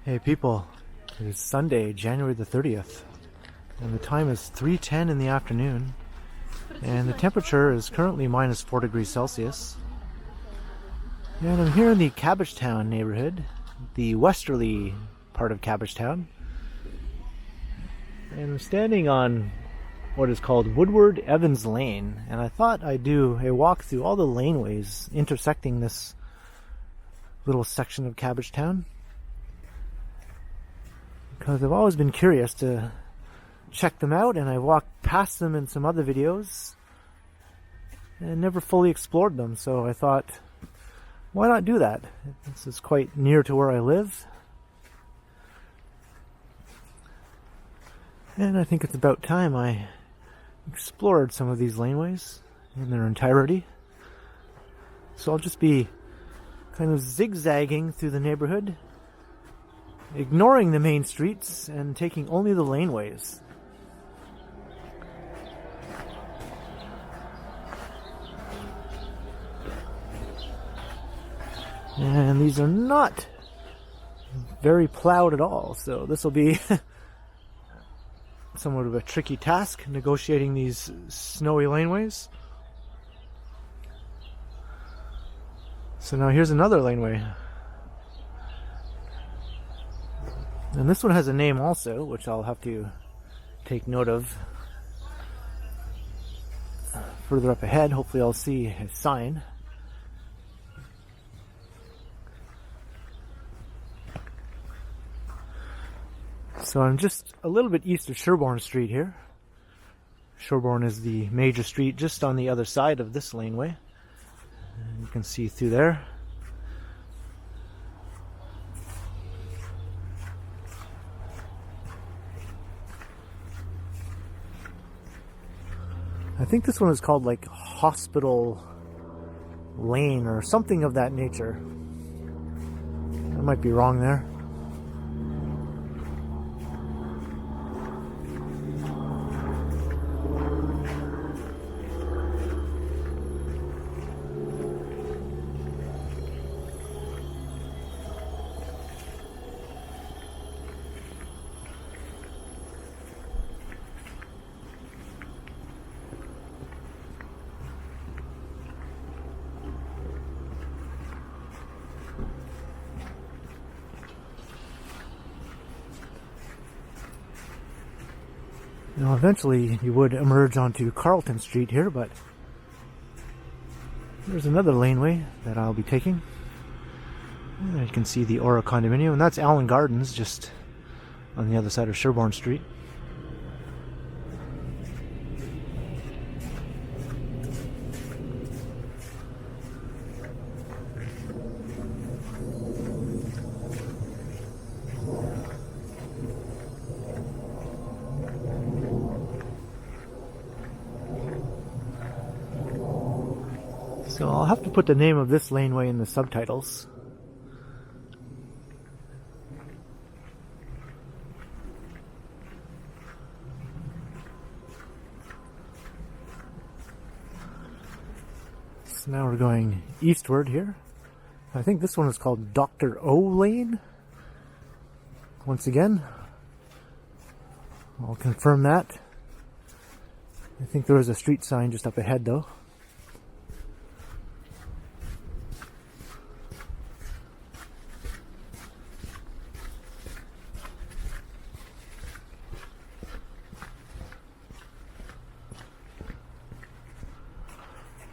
Hey people, it is Sunday, January the 30th, and the time is 3:10 in the afternoon, and the temperature is currently minus 4 degrees Celsius. And I'm here in the Cabbagetown neighborhood, the westerly part of Cabbagetown, and I'm standing on what is called Woodward Evans Lane, and I thought I'd do a walk through all the laneways intersecting this little section of Cabbagetown, because I've always been curious to check them out, and I walked past them in some other videos and never fully explored them, so I thought, why not do that? This is quite near to where I live, and I think it's about time I explored some of these laneways in their entirety. So I'll just be kind of zigzagging through the neighborhood, ignoring the main streets and taking only the laneways. And these are not very plowed at all, so this will be somewhat of a tricky task, negotiating these snowy laneways. So now here's another laneway. And this one has a name also, which I'll have to take note of further up ahead. Hopefully I'll see a sign. So I'm just a little bit east of Sherbourne Street here. Sherbourne is the major street just on the other side of this laneway. And you can see through there. I think this one is called like Hospital Lane or something of that nature. I might be wrong there. Now eventually you would emerge onto Carlton Street here, but there's another laneway that I'll be taking. And you can see the Aura condominium, and that's Allen Gardens just on the other side of Sherbourne Street. So I'll have to put the name of this laneway in the subtitles. So now we're going eastward here. I think this one is called Dr. O Lane. Once again, I'll confirm that. I think there was a street sign just up ahead though.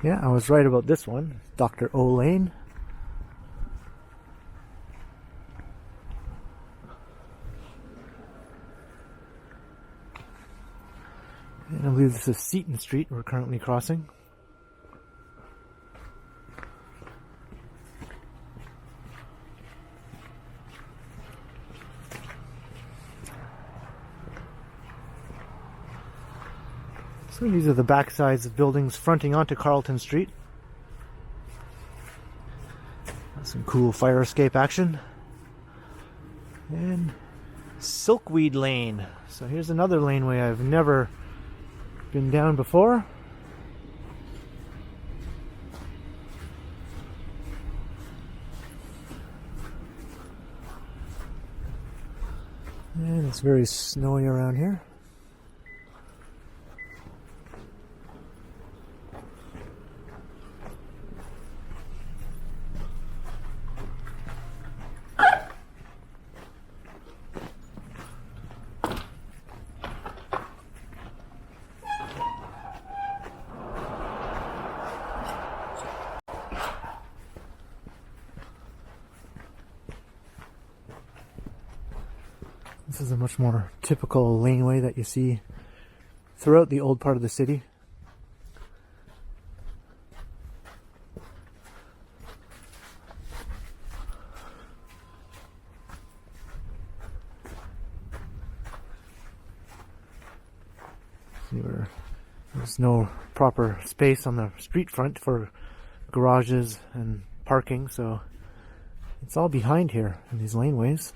Yeah, I was right about this one, Dr. O Lane. And I believe this is Seaton Street we're currently crossing. So these are the back sides of buildings fronting onto Carlton Street. Some cool fire escape action. And Silkweed Lane. So here's another laneway I've never been down before. And it's very snowy around here. This is a much more typical laneway that you see throughout the old part of the city. There's no proper space on the street front for garages and parking, so it's all behind here in these laneways.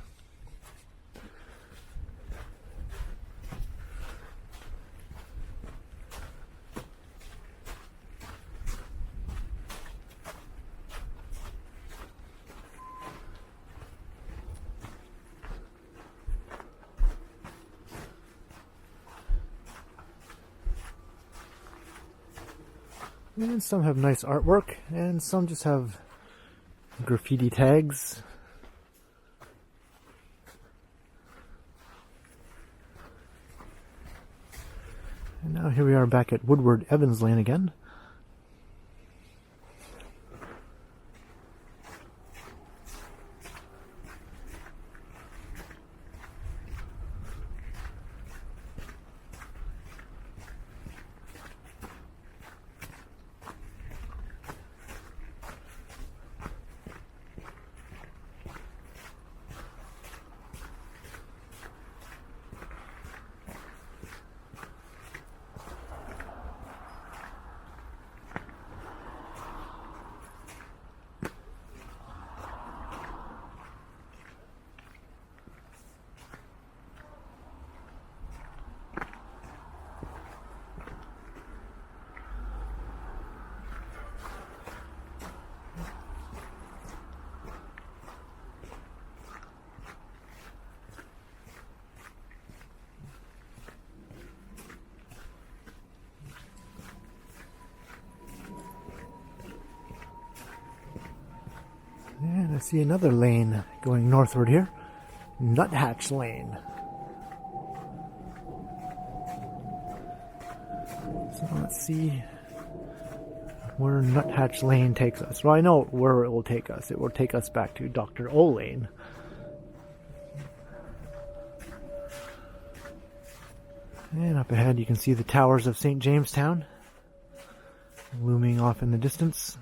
And some have nice artwork, and some just have graffiti tags. And now here we are back at Woodward Evans Lane again. And I see another lane going northward here. Nuthatch Lane. So let's see where Nuthatch Lane takes us. Well, I know where it will take us. It will take us back to Dr. O Lane. And up ahead you can see the towers of St. Jamestown looming off in the distance.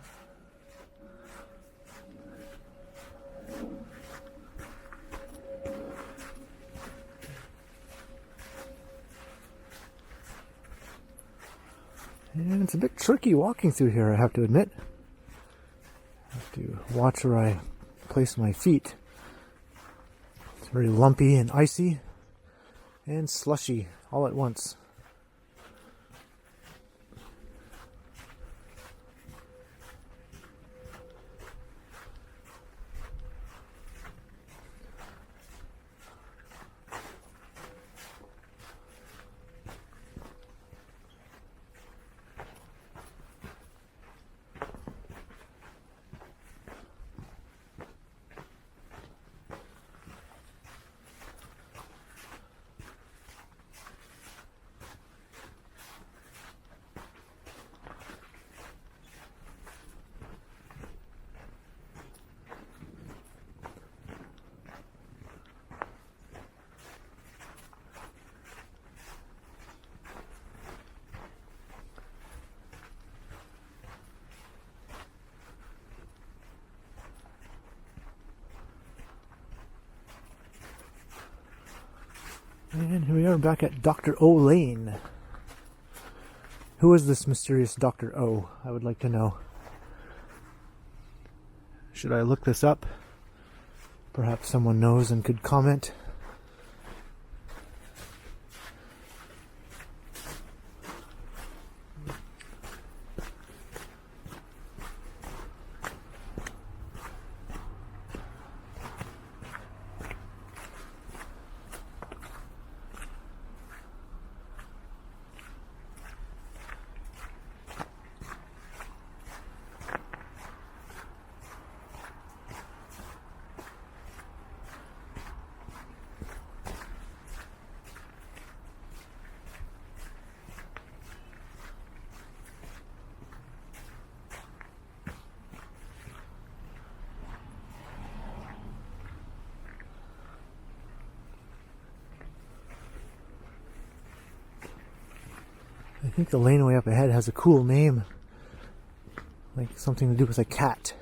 And it's a bit tricky walking through here, I have to admit. I have to watch where I place my feet. It's very lumpy and icy and slushy all at once. And here we are back at Dr. O Lane. Who is this mysterious Dr. O? I would like to know. Should I look this up? Perhaps someone knows and could comment. think the laneway up ahead has a cool name. Like something to do with a cat.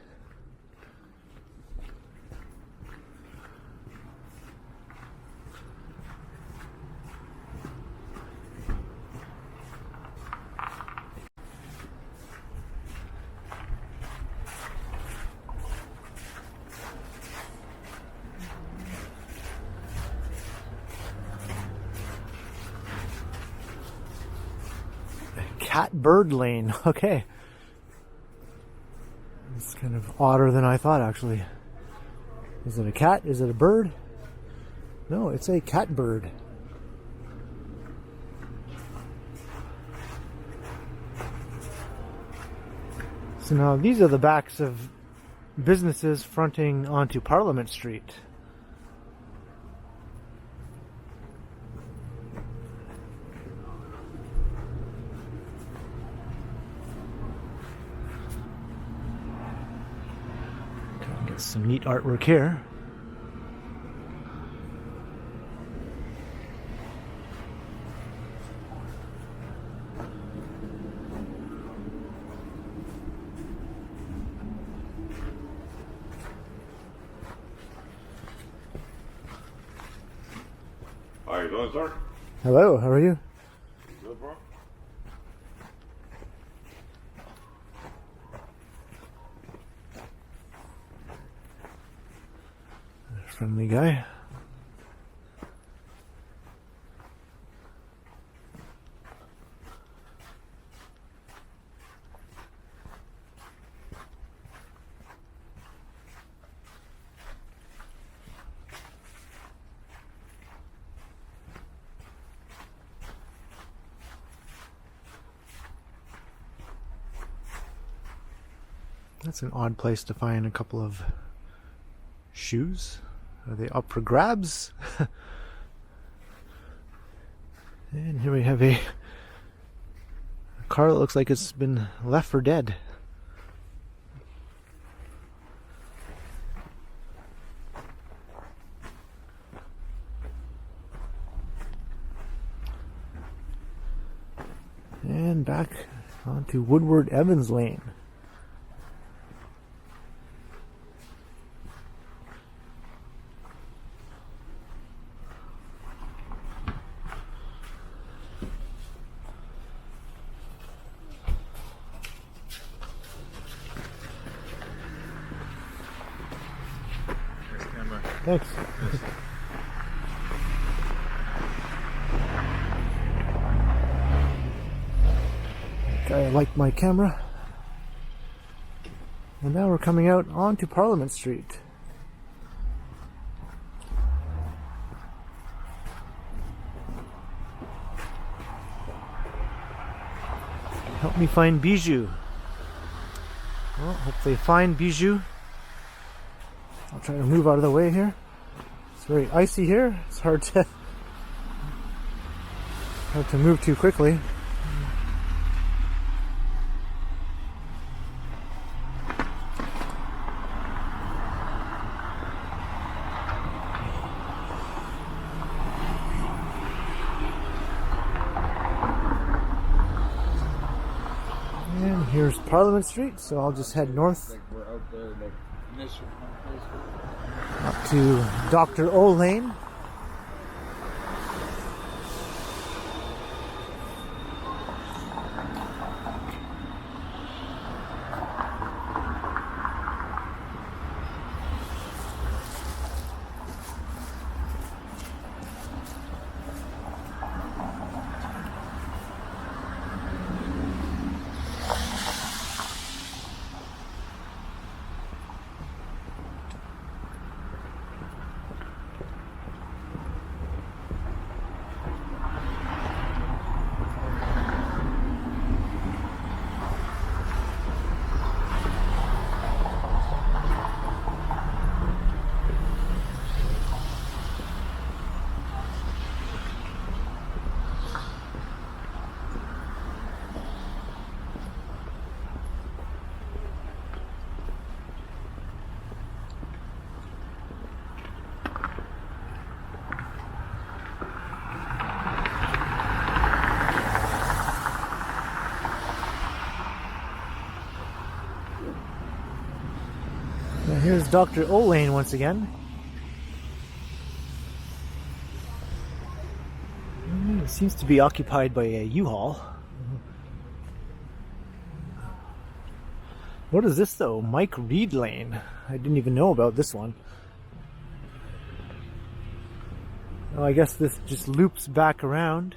Catbird Lane, okay. It's kind of odder than I thought, actually. Is it a cat? Is it a bird? No, it's a catbird. So now these are the backs of businesses fronting onto Parliament Street. Some neat artwork here. How you doing, sir? Hello, how are you? Good, bro. Friendly guy. That's an odd place to find a couple of shoes. Are they up for grabs? And here we have a car that looks like it's been left for dead. And back onto Woodward Evans Lane. Thanks. Okay, I like my camera. And now we're coming out onto Parliament Street. Help me find Bijou. Well, hopefully find Bijou. I'll try to move out of the way here. It's very icy here. It's hard to move too quickly. And here's Parliament Street, so I'll just head north. Up to Dr. O Lane. Now here's Dr. O Lane once again. It seems to be occupied by a U-Haul. What is this though? Mike Reid Lane. I didn't even know about this one. Oh, I guess this just loops back around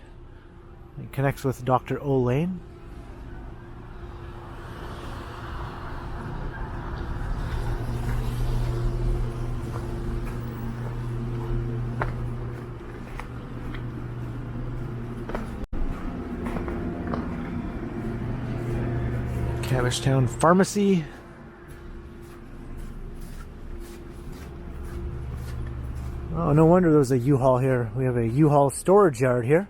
and connects with Dr. O Lane. Cabbagetown Pharmacy. Oh, no wonder there was a U-Haul here. We have a U-Haul storage yard here.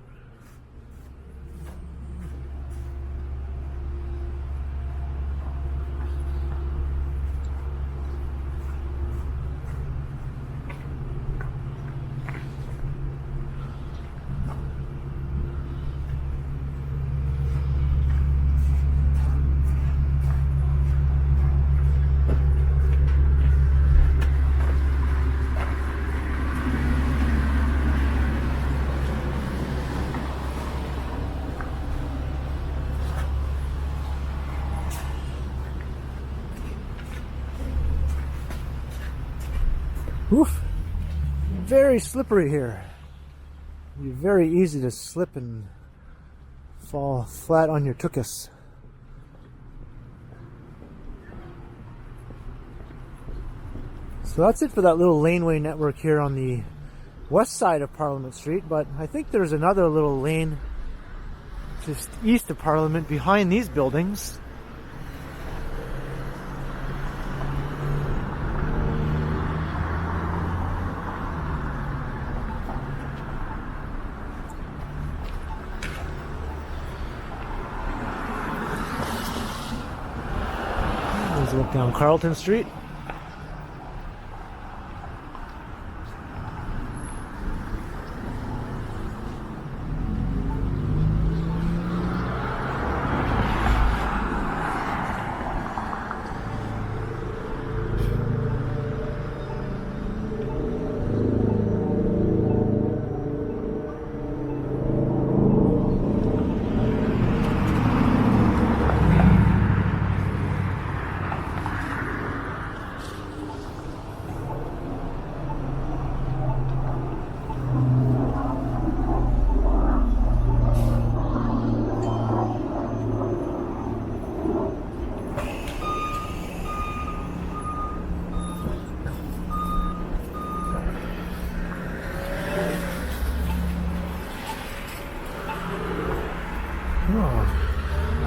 Oof. Very slippery here. It'd be very easy to slip and fall flat on your tuchus. So that's it for that little laneway network here on the west side of Parliament Street, but I think there's another little lane just east of Parliament behind these buildings. There's a look down Carlton Street.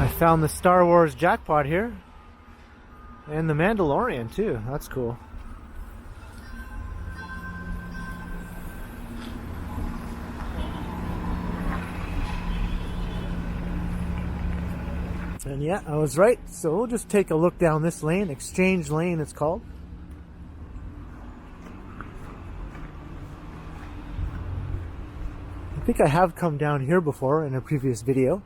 I found the Star Wars jackpot here. And the Mandalorian too. That's cool. And yeah, I was right. So we'll just take a look down this lane. Exchange Lane it's called. I think I have come down here before in a previous video.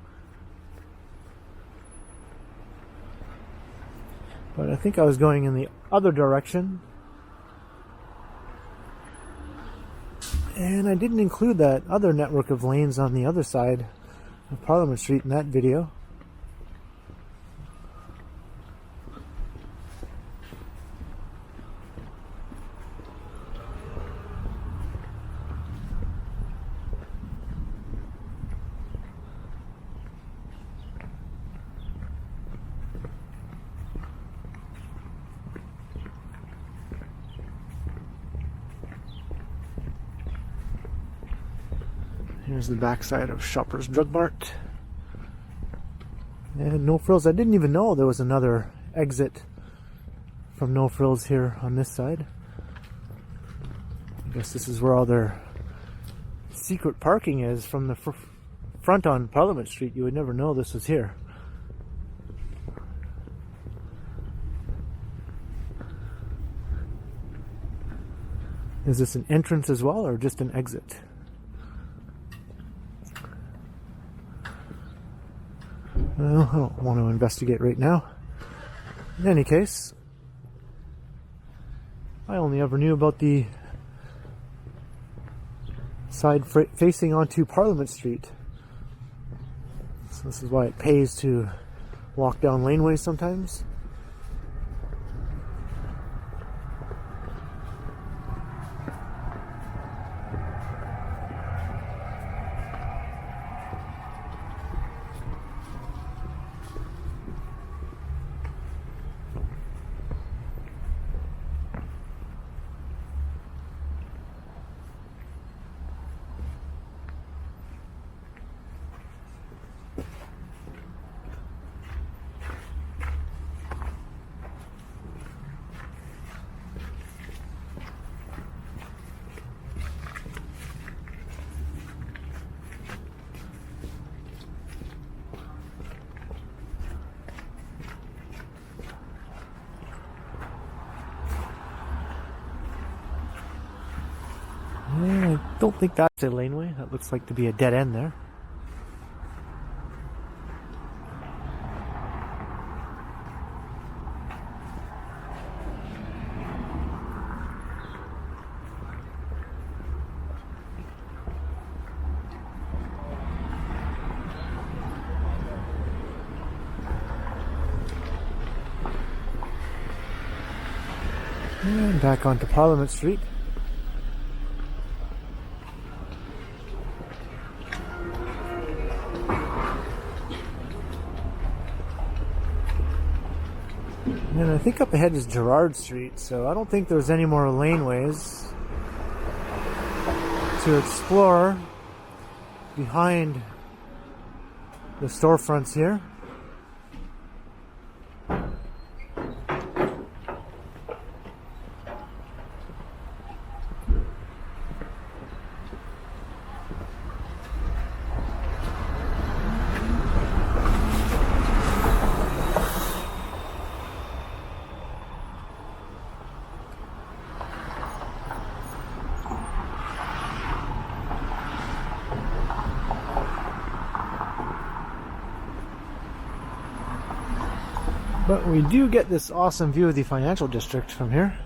But I think I was going in the other direction. And I didn't include that other network of lanes on the other side of Parliament Street in that video. Here's the backside of Shoppers Drug Mart. And No Frills. I didn't even know there was another exit from No Frills here on this side. I guess this is where all their secret parking is from the front on Parliament Street. You would never know this was here. Is this an entrance as well or just an exit? Well, I don't want to investigate right now. In any case, I only ever knew about the side facing onto Parliament Street. So this is why it pays to walk down laneways sometimes. I don't think that's a laneway. That looks like to be a dead end there. And back onto Parliament Street. And I think up ahead is Gerrard Street, so I don't think there's any more laneways to explore behind the storefronts here. But we do get this awesome view of the financial district from here.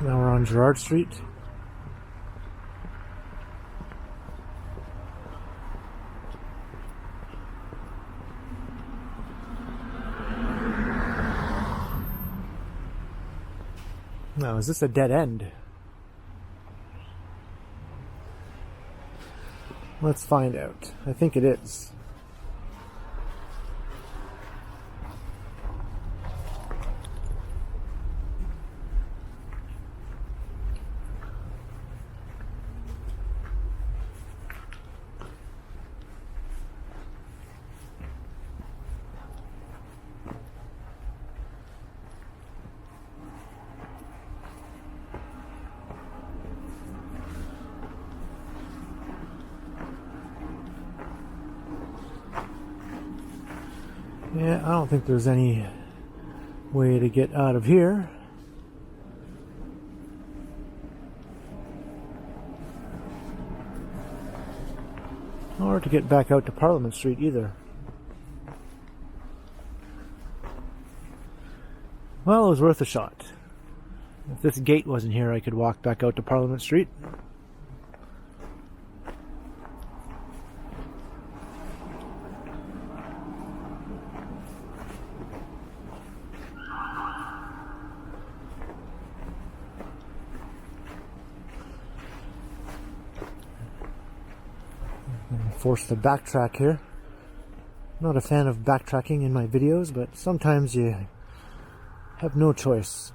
Now we're on Gerrard Street. Now, is this a dead end? Let's find out. I think it is. Yeah, I don't think there's any way to get out of here. Or to get back out to Parliament Street either. Well, it was worth a shot. If this gate wasn't here, I could walk back out to Parliament Street. Forced to backtrack here. Not a fan of backtracking in my videos, but sometimes you have no choice.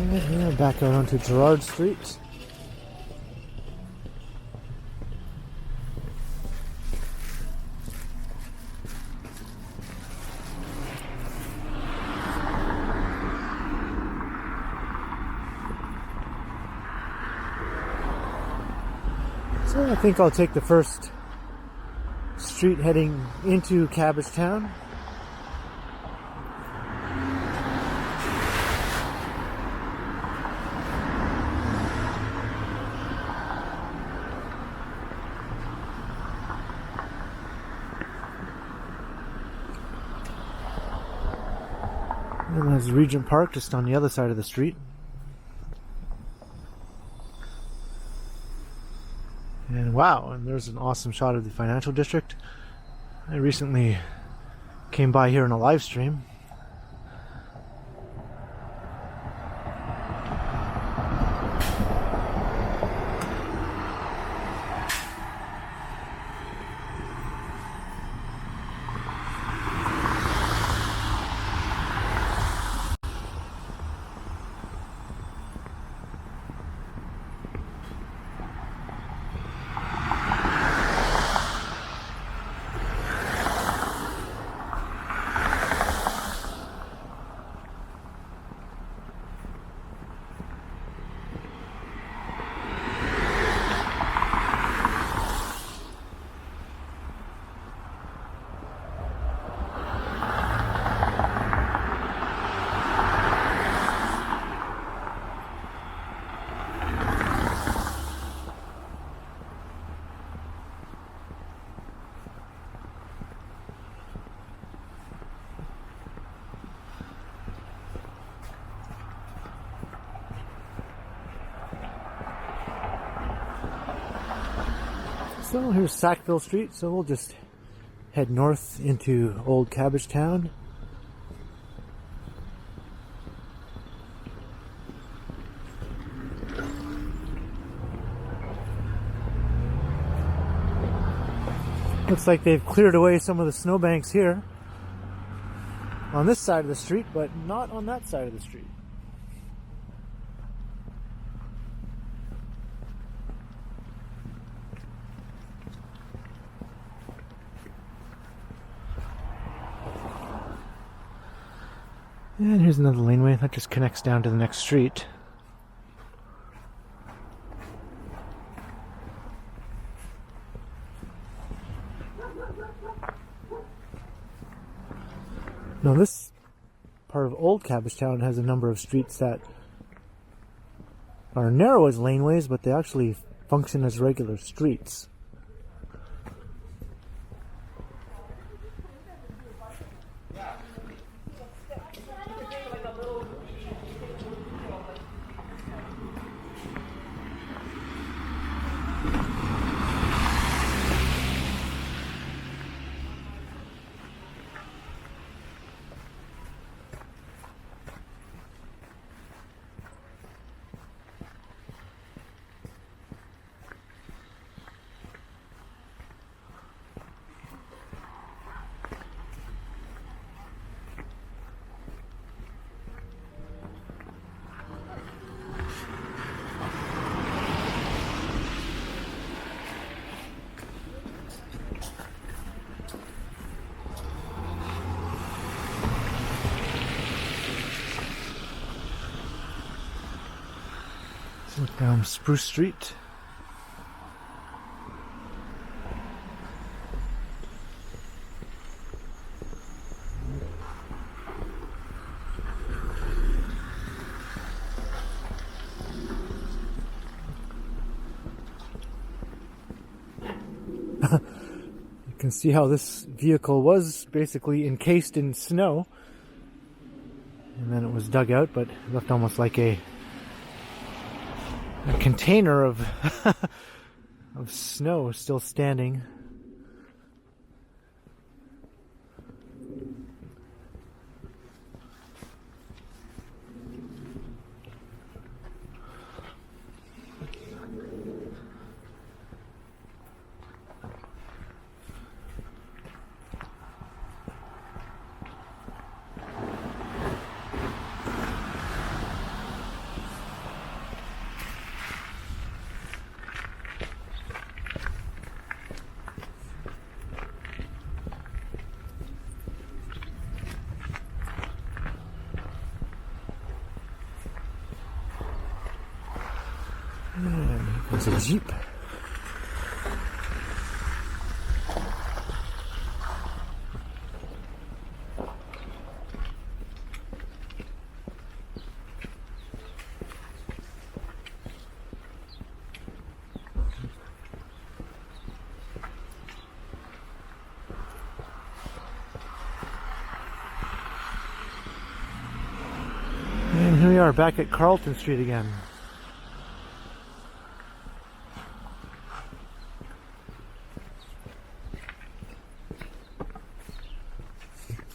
And yeah, back out onto Gerrard Street. So I think I'll take the first street heading into Cabbagetown. And there's Regent Park just on the other side of the street. And wow, and there's an awesome shot of the financial district. I recently came by here in a live stream. So here's Sackville Street, so we'll just head north into Old Cabbagetown. Looks like they've cleared away some of the snowbanks here on this side of the street, but not on that side of the street. And here's another laneway that just connects down to the next street. Now this part of Old Cabbagetown has a number of streets that are narrow as laneways, but they actually function as regular streets. Look down Spruce Street. You can see how this vehicle was basically encased in snow, and then it was dug out, but left almost like a container of of snow still standing. There's a Jeep. And here we are back at Carlton Street again.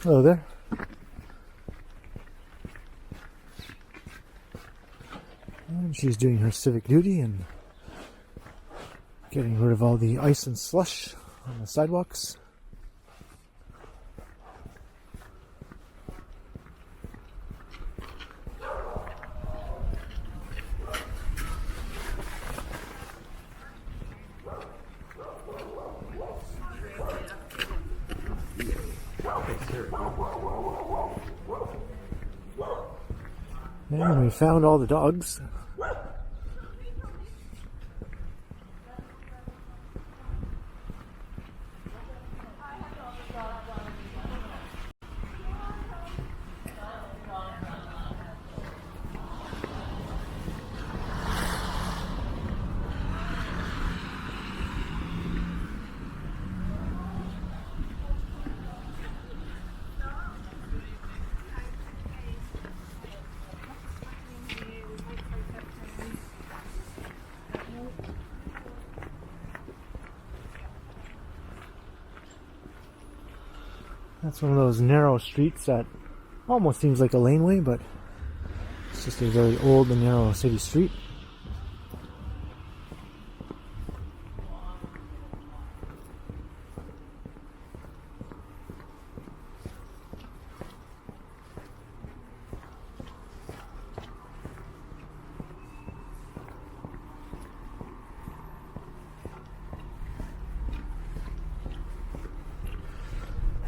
Hello there. And she's doing her civic duty and getting rid of all the ice and slush on the sidewalks. And we found all the dogs. That's one of those narrow streets that almost seems like a laneway, but it's just a very old and narrow city street.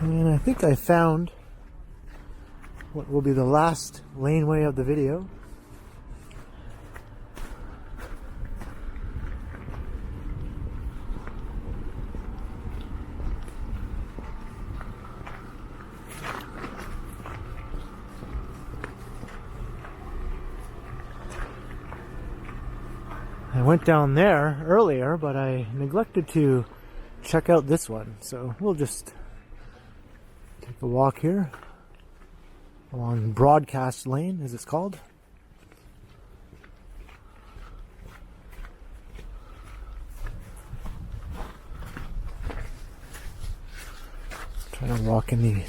And I think I found what will be the last laneway of the video. I went down there earlier, but I neglected to check out this one, so we'll just take a walk here along Broadcast Lane, as it's called. Trying to walk in the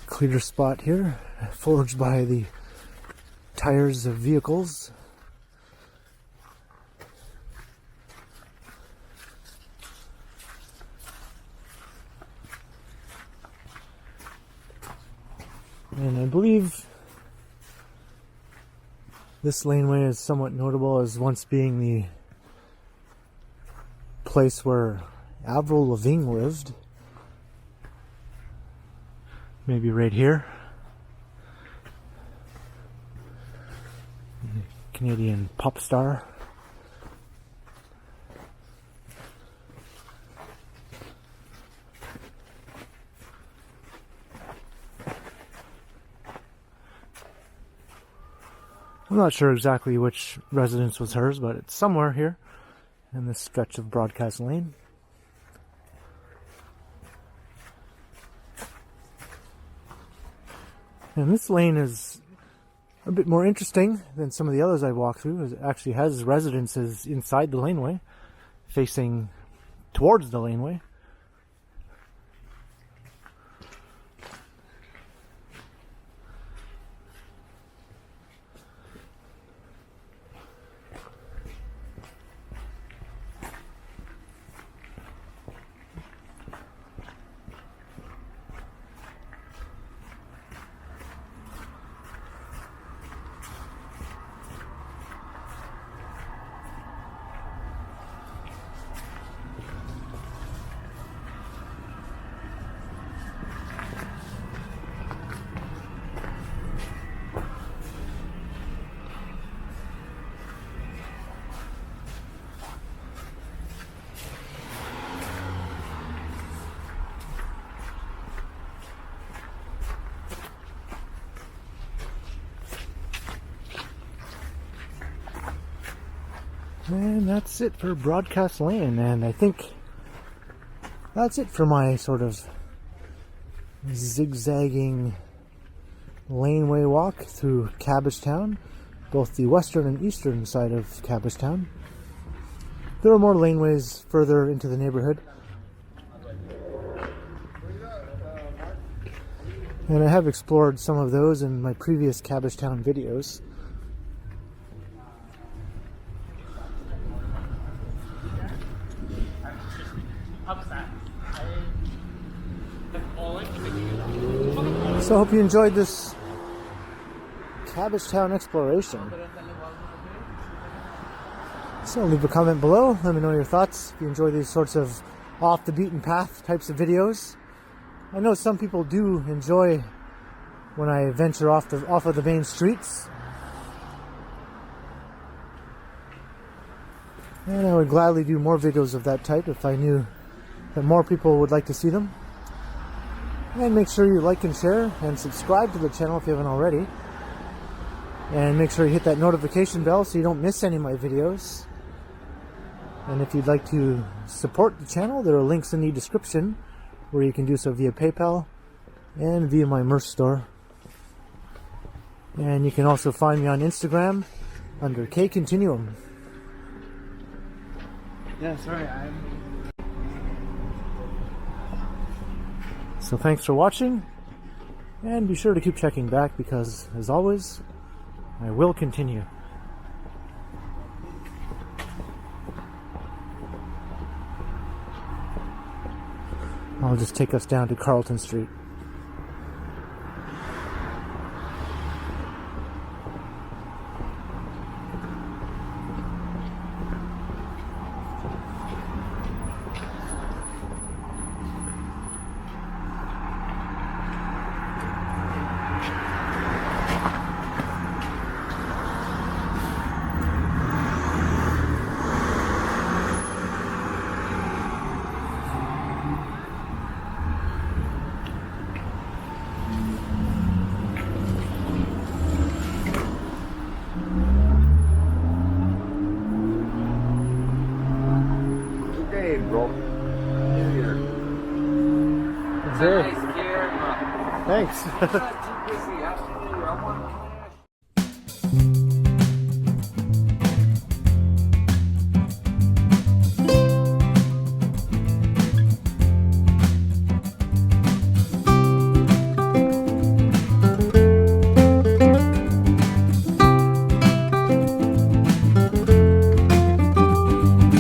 clear spot here, forged by the tires of vehicles. And I believe this laneway is somewhat notable as once being the place where Avril Lavigne lived. Maybe right here. Canadian pop star. I'm not sure exactly which residence was hers, but it's somewhere here in this stretch of Broadcast Lane. And this lane is a bit more interesting than some of the others I walked through. It actually has residences inside the laneway, facing towards the laneway. And that's it for Broadcast Lane, and I think that's it for my sort of zigzagging laneway walk through Cabbagetown, both the western and eastern side of Cabbagetown. There are more laneways further into the neighborhood, and I have explored some of those in my previous Cabbagetown videos. So I hope you enjoyed this Cabbagetown exploration. So leave a comment below, let me know your thoughts if you enjoy these sorts of off the beaten path types of videos. I know some people do enjoy when I venture off of the main streets, and I would gladly do more videos of that type if I knew that more people would like to see them. And make sure you like and share and subscribe to the channel if you haven't already. And make sure you hit that notification bell so you don't miss any of my videos. And if you'd like to support the channel, there are links in the description where you can do so via PayPal and via my merch store. And you can also find me on Instagram under KContinuum. Yeah, sorry, So thanks for watching, and be sure to keep checking back because, as always, I will continue. I'll just take us down to Carlton Street. Hey, bro. Here. Sure. nice gear. Thanks. Not too busy.